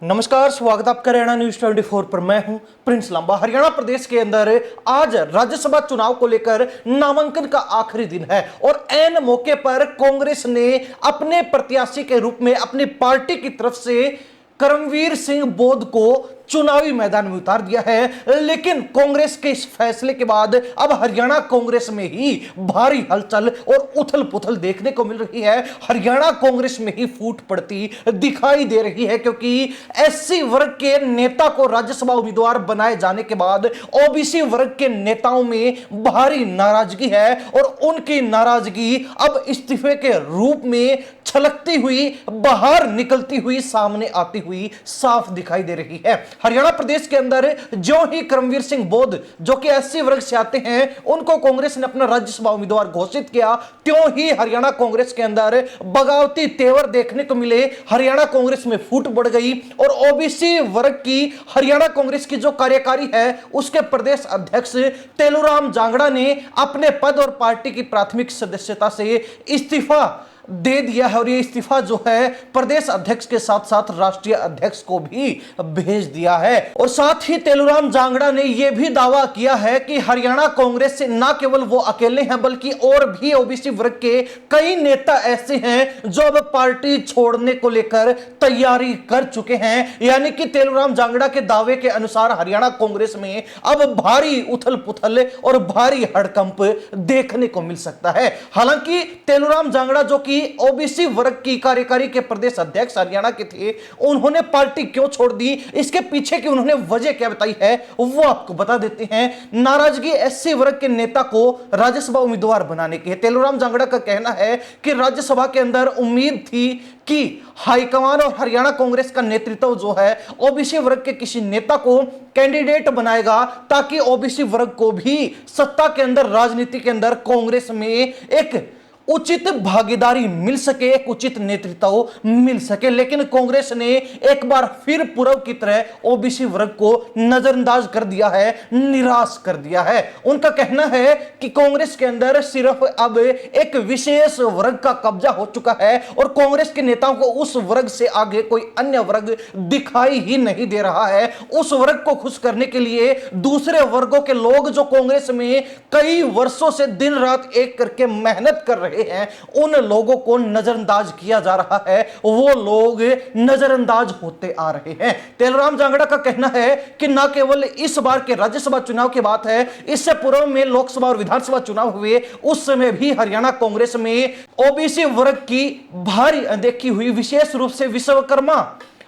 नमस्कार, स्वागत आपका हरियाणा न्यूज 24 पर। मैं हूं प्रिंस लांबा। हरियाणा प्रदेश के अंदर आज राज्यसभा चुनाव को लेकर नामांकन का आखिरी दिन है और ऐन मौके पर कांग्रेस ने अपने प्रत्याशी के रूप में अपनी पार्टी की तरफ से करमवीर सिंह बोध को चुनावी मैदान में उतार दिया है। लेकिन कांग्रेस के इस फैसले के बाद अब हरियाणा कांग्रेस में ही भारी हलचल और उथल पुथल देखने को मिल रही है। हरियाणा कांग्रेस में ही फूट पड़ती दिखाई दे रही है, क्योंकि एससी वर्ग के नेता को राज्यसभा उम्मीदवार बनाए जाने के बाद ओबीसी वर्ग के नेताओं में भारी नाराजगी है और उनकी नाराजगी अब इस्तीफे के रूप में छलकती हुई, बाहर निकलती हुई, सामने आती हुई साफ दिखाई दे रही है। हरियाणा प्रदेश के अंदर जो ही करमवीर सिंह बोध, जो कि एससी वर्ग से आते हैं, उनको कांग्रेस ने अपना राज्यसभा उम्मीदवार घोषित किया, त्यों ही हरियाणा कांग्रेस के अंदर बगावती तेवर देखने को मिले। हरियाणा कांग्रेस में फूट बढ़ गई और ओबीसी वर्ग की हरियाणा कांग्रेस की जो कार्यकारी है, उसके प्रदेश अध्यक्ष तेलूराम जांगड़ा ने अपने पद और पार्टी की प्राथमिक सदस्यता से इस्तीफा दे दिया है और ये इस्तीफा जो है प्रदेश अध्यक्ष के साथ साथ राष्ट्रीय अध्यक्ष को भी भेज दिया है। और साथ ही तेलूराम जांगड़ा ने यह भी दावा किया है कि हरियाणा कांग्रेस से न केवल वो अकेले हैं, बल्कि और भी ओबीसी वर्ग के कई नेता ऐसे हैं जो अब पार्टी छोड़ने को लेकर तैयारी कर चुके हैं। यानी कि तेलूराम जांगड़ा के दावे के अनुसार हरियाणा कांग्रेस में अब भारी उथल पुथल और भारी हड़कंप देखने को मिल सकता है। हालांकि तेलूराम जांगड़ा, जो कि ओबीसी वर्ग की कार्यकारी के प्रदेश अध्यक्ष हरियाणा के थे, उन्होंने पार्टी क्यों छोड़ दी, इसके पीछे की उन्होंने वजह क्या बताई है, वो आपको बता देते हैं। नाराजगी एससी वर्ग के नेता को राज्यसभा उम्मीदवार बनाने की है। तेलूराम जांगड़ा का कहना है कि राज्यसभा के अंदर उम्मीद थी कि हाईकमान और हरियाणा कांग्रेस का नेतृत्व जो है ओबीसी वर्ग के किसी नेता को कैंडिडेट बनाएगा, ताकि ओबीसी वर्ग को भी सत्ता के अंदर, राजनीति के अंदर कांग्रेस में एक उचित भागीदारी मिल सके, एक उचित नेतृत्व मिल सके। लेकिन कांग्रेस ने एक बार फिर पूर्व की तरह ओबीसी वर्ग को नजरअंदाज कर दिया है, निराश कर दिया है। उनका कहना है कि कांग्रेस के अंदर सिर्फ अब एक विशेष वर्ग का कब्जा हो चुका है और कांग्रेस के नेताओं को उस वर्ग से आगे कोई अन्य वर्ग दिखाई ही नहीं दे रहा है। उस वर्ग को खुश करने के लिए दूसरे वर्गों के लोग जो कांग्रेस में कई वर्षों से दिन रात एक करके मेहनत कर रहे हैं, उन लोगों को नजरअंदाज किया जा रहा है, वो लोग नजरअंदाज होते आ रहे हैं। तेलूराम जांगड़ा का कहना है कि न केवल इस बार के राज्यसभा चुनाव की बात है, इससे पूर्व में लोकसभा और विधानसभा चुनाव हुए, उस समय भी हरियाणा कांग्रेस में ओबीसी वर्ग की भारी अनदेखी हुई। विशेष रूप से विश्वकर्मा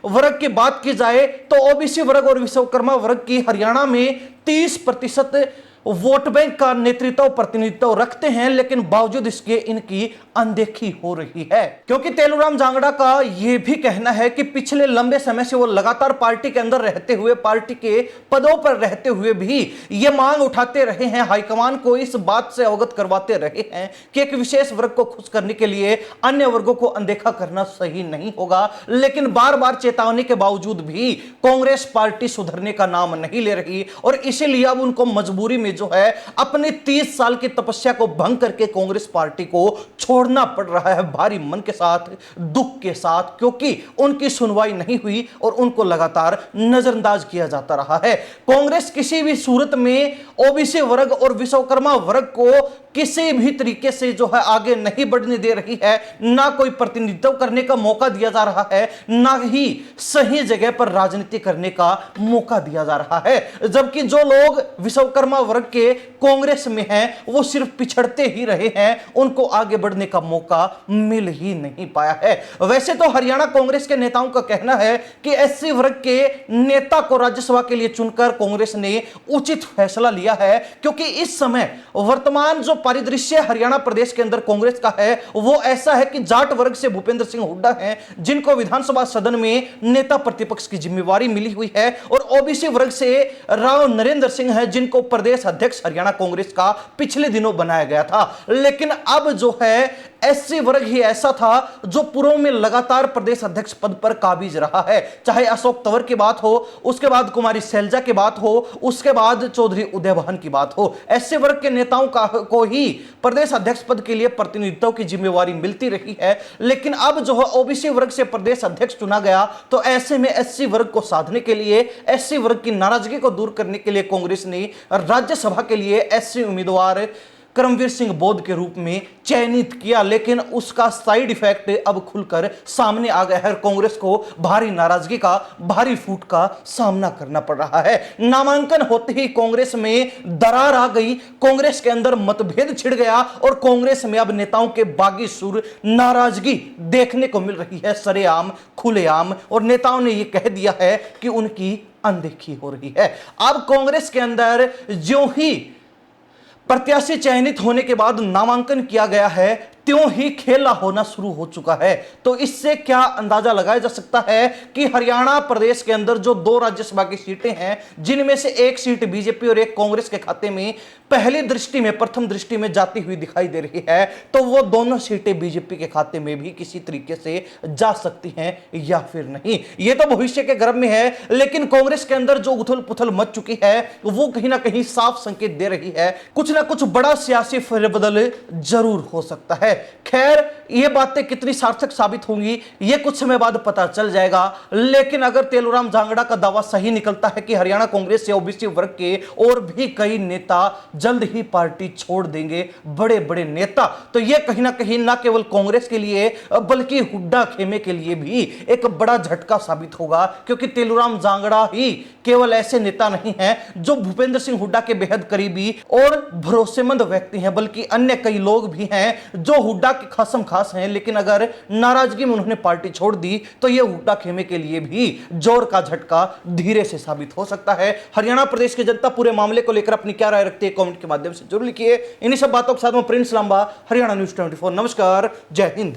वर्ग की बात की जाए तो ओबीसी वर्ग और विश्वकर्मा वर्ग की हरियाणा में 30% वोट बैंक का नेतृत्व, प्रतिनिधित्व रखते हैं, लेकिन बावजूद इसके इनकी अनदेखी हो रही है। क्योंकि तेलूराम जांगड़ा का यह भी कहना है कि पिछले लंबे समय से वो लगातार पार्टी के अंदर रहते हुए, पार्टी के पदों पर रहते हुए भी ये मांग उठाते रहे हैं, हाईकमान को इस बात से अवगत करवाते रहे हैं कि एक विशेष वर्ग को खुश करने के लिए अन्य वर्गों को अनदेखा करना सही नहीं होगा। लेकिन बार बार चेतावनी के बावजूद भी कांग्रेस पार्टी सुधरने का नाम नहीं ले रही और इसीलिए अब उनको मजबूरी में जो है अपने 30 साल की तपस्या को भंग करके कांग्रेस पार्टी को छोड़ना पड़ रहा है, भारी मन के साथ, दुख के साथ, क्योंकि उनकी सुनवाई नहीं हुई और उनको लगातार नजरअंदाज किया जाता रहा है। कांग्रेस किसी भी सूरत में ओबीसी वर्ग और विश्वकर्मा वर्ग को किसी भी तरीके से जो है आगे नहीं बढ़ने दे रही है, ना कोई प्रतिनिधित्व करने का मौका दिया जा रहा है, ना ही सही जगह पर राजनीति करने का मौका दिया जा रहा है। जबकि जो लोग विश्वकर्मा वर्ग के कांग्रेस में हैं, वो सिर्फ पिछड़ते ही रहे हैं, उनको आगे बढ़ने का मौका मिल ही नहीं पाया है। वैसे तो हरियाणा कांग्रेस के नेताओं का कहना है कि एससी वर्ग के नेता को राज्यसभा के लिए चुनकर कांग्रेस ने उचित फैसला लिया है, क्योंकि इस समय वर्तमान जो परिदृश्य हरियाणा प्रदेश के अंदर कांग्रेस का है, वो ऐसा है कि जाट वर्ग से भूपेंद्र सिंह हुड्डा हैं, जिनको विधानसभा सदन में नेता प्रतिपक्ष की जिम्मेवारी मिली हुई है, और ओबीसी वर्ग से राव नरेंद्र सिंह हैं, जिनको प्रदेश अध्यक्ष हरियाणा कांग्रेस का पिछले दिनों बनाया गया था। लेकिन अब जो है एससी वर्ग ही ऐसा था जो पूर्व में लगातार प्रदेश अध्यक्ष पद पर काबिज रहा है। चाहे अशोक तंवर की बात हो, उसके बाद कुमारी शैलजा की बात हो, उसके बाद चौधरी उदय भान की बात हो, एससी वर्ग के नेताओं को ही प्रदेश अध्यक्ष पद के लिए प्रतिनिधित्व की जिम्मेवारी मिलती रही है। लेकिन अब जो है ओबीसी वर्ग से प्रदेश अध्यक्ष चुना गया, तो ऐसे में एससी वर्ग को साधने के लिए, एससी वर्ग की नाराजगी को दूर करने के लिए कांग्रेस ने राज्यसभा के लिए एससी उम्मीदवार करमवीर सिंह बोध के रूप में चयनित किया। लेकिन उसका साइड इफेक्ट अब खुलकर सामने आ गया है। कांग्रेस को भारी नाराजगी का, भारी फूट का सामना करना पड़ रहा है। नामांकन होते ही कांग्रेस में दरार आ गई, कांग्रेस के अंदर मतभेद छिड़ गया और कांग्रेस में अब नेताओं के बागी सुर, नाराजगी देखने को मिल रही है सरेआम, खुलेआम। और नेताओं ने यह कह दिया है कि उनकी अनदेखी हो रही है। अब कांग्रेस के अंदर ज्यों ही प्रत्याशी चयनित होने के बाद नामांकन किया गया है, त्यों ही खेला होना शुरू हो चुका है। तो इससे क्या अंदाजा लगाया जा सकता है कि हरियाणा प्रदेश के अंदर जो 2 राज्यसभा की सीटें हैं, जिनमें से एक सीट बीजेपी और एक कांग्रेस के खाते में पहली दृष्टि में, प्रथम दृष्टि में जाती हुई दिखाई दे रही है, तो वो दोनों सीटें बीजेपी के खाते में भी किसी तरीके से जा सकती हैं या फिर नहीं, ये तो भविष्य के गर्भ में है। लेकिन कांग्रेस के अंदर जो उथल पुथल मच चुकी है, वो कहीं ना कहीं साफ संकेत दे रही है कुछ ना कुछ बड़ा सियासी फेरबदल जरूर हो सकता है। खैर, ये बातें कितनी सार्थक साबित होंगी ये कुछ समय बाद पता चल जाएगा। लेकिन अगर तेलूराम जांगड़ा का दावा सही निकलता है कि हरियाणा कांग्रेस से ओबीसी वर्ग के और भी कई नेता जल्द ही पार्टी छोड़ देंगे, बड़े बड़े नेता, तो यह कहीं ना केवल कांग्रेस के लिए बल्कि हुड्डा खेमे के लिए भी एक बड़ा झटका साबित होगा। क्योंकि तेलूराम जांगड़ा ही केवल ऐसे नेता नहीं हैं जो भूपेंद्र सिंह हुड्डा के बेहद करीबी और भरोसेमंद व्यक्ति हैं, बल्कि अन्य कई लोग भी हैं जो हुड्डा के खासम खास हैं। लेकिन अगर नाराजगी में उन्होंने पार्टी छोड़ दी तो यह हुड्डा खेमे के लिए भी जोर का झटका धीरे से साबित हो सकता है। हरियाणा प्रदेश की जनता पूरे मामले को लेकर अपनी क्या राय रखती है, कमेंट के माध्यम से जरूर लिखिए। इन्हीं सब बातों के साथ में प्रिंस लांबा, हरियाणा न्यूज़ 24। नमस्कार, जय हिंद।